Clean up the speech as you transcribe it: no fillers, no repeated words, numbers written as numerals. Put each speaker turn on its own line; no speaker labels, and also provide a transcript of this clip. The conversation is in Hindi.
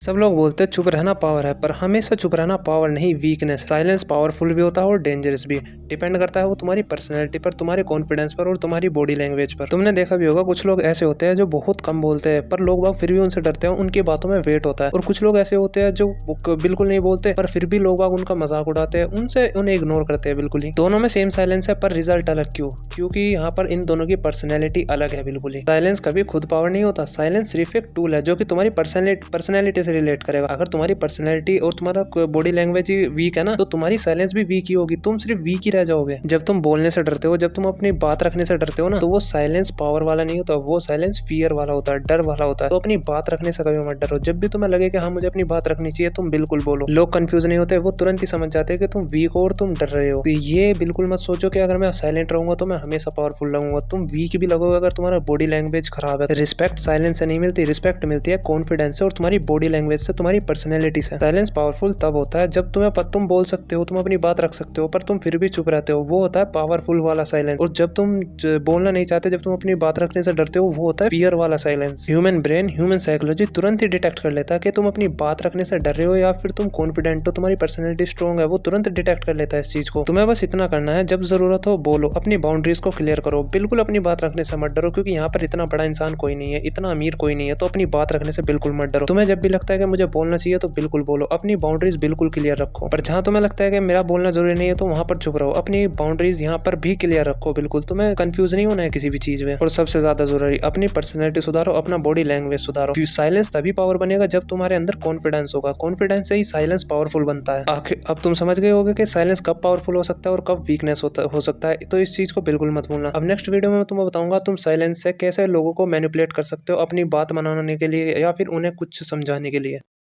सब लोग बोलते हैं चुप रहना पावर है, पर हमेशा चुप रहना पावर नहीं, वीकनेस। साइलेंस पावरफुल भी होता है और डेंजरस भी। डिपेंड करता है वो तुम्हारी पर्सनैलिटी पर, तुम्हारे कॉन्फिडेंस पर और तुम्हारी बॉडी लैंग्वेज पर। तुमने देखा भी होगा कुछ लोग ऐसे होते हैं जो बहुत कम बोलते हैं पर लोग बाग फिर भी उनसे डरते हैं, उनकी बातों में वेट होता है। और कुछ लोग ऐसे होते हैं जो बिल्कुल नहीं बोलते पर फिर भी लोग बाग उनका मजाक उड़ाते हैं, उनसे उन्हें इग्नोर करते हैं बिल्कुल ही। दोनों में सेम साइलेंस है पर रिजल्ट अलग क्यों? क्योंकि यहाँ पर इन दोनों की पर्सनैलिटी अलग है बिल्कुल ही। साइलेंस कभी खुद पावर नहीं होता, साइलेंस सिर्फ एक टूल है जो कि तुम्हारी पर्सनैलिटी से रिलेट करेगा। अगर तुम्हारी पर्सनैलिटी और तुम्हारा बॉडी लैंग्वेज ही वीक है ना, तो तुम्हारी साइलेंस भी वीक ही होगी, तुम सिर्फ वीक ही रह जाओगे। जब तुम बोलने से डरते हो, जब तुम अपनी बात रखने से डरते हो ना, तो वो साइलेंस पावर वाला नहीं होता, वो साइलेंस फियर वाला होता है, डर वाला होता है। तो अपनी बात रखने से कभी मत डरो। जब भी तुम्हें लगे कि हाँ मुझे अपनी बात रखनी चाहिए, तुम बिल्कुल बोलो। लोग कंफ्यूज नहीं होते, वो तुरंत ही समझ जाते हैं कि तुम वीक हो और तुम डर रहे हो। तो ये बिल्कुल मत सोचो कि अगर मैं साइलेंट रहूंगा तो मैं हमेशा पावरफुल रहूंगा। तुम वीक भी लगोगे अगर तुम्हारा बॉडी लैंग्वेज खराब है। रिस्पेक्ट साइलेंस से नहीं मिलती, रिस्पेक्ट मिलती है कॉन्फिडेंस से और तुम्हारी बॉडी लैंग्वेज से, तुम्हारी पर्सनैलिटी से। साइलेंस पावरफुल तब होता है जब तुम बोल सकते हो, तुम अपनी बात रख सकते हो पर तुम फिर भी चुप रहते हो, वो होता है पावरफुल वाला साइलेंस। और जब तुम बोलना नहीं चाहते, जब तुम अपनी बात रखने से डरते हो, वो होता है फियर वाला silence. Human brain, human psychology तुरंत ही डिटेक्ट कर लेता है कि तुम अपनी बात रखने से डर रहे हो या फिर तुम कॉन्फिडेंट हो, तुम्हारी पर्सनैलिटी स्ट्रॉन्ग है, वो तुरंत डिटेक्ट कर लेता है इस चीज को। तुम्हें बस इतना करना है, जब जरूरत हो बोलो, अपनी बाउंड्रीज को क्लियर करो, बिल्कुल अपनी बात रखने से मत डरो, क्योंकि यहाँ पर इतना बड़ा इंसान कोई नहीं है, इतना अमीर कोई नहीं है, तो अपनी बात रखने से बिल्कुल मत डरो। तुम्हें जब भी लगता है कि मुझे बोलना चाहिए तो बिल्कुल बोलो, अपनी बाउंड्रीज बिल्कुल क्लियर रखो। पर जहां तुम्हें लगता है कि मेरा बोलना जरूरी नहीं है तो वहां पर चुप रहो, अपनी बाउंड्रीज यहाँ पर भी क्लियर रखो बिल्कुल। तुम्हें कंफ्यूज नहीं होना है किसी भी चीज में। और सबसे ज्यादा जरूरी, अपनी पर्सनैलिटी सुधारो, अपना बॉडी लैंग्वेज सुधारो। साइलेंस तभी पावर बनेगा जब तुम्हारे अंदर कॉन्फिडेंस होगा, कॉन्फिडेंस से ही साइलेंस पावरफुल बनता है। आखिर अब तुम समझ गए होगे कि साइलेंस कब पावरफुल हो सकता है और कब वीकनेस हो सकता है, तो इस चीज को बिल्कुल मत भूलना। अब नेक्स्ट वीडियो में मैं तुम्हें बताऊंगा तुम साइलेंस से कैसे लोगों को मैनिपुलेट कर सकते हो अपनी बात मनाने के लिए या फिर उन्हें कुछ समझाने के लिए।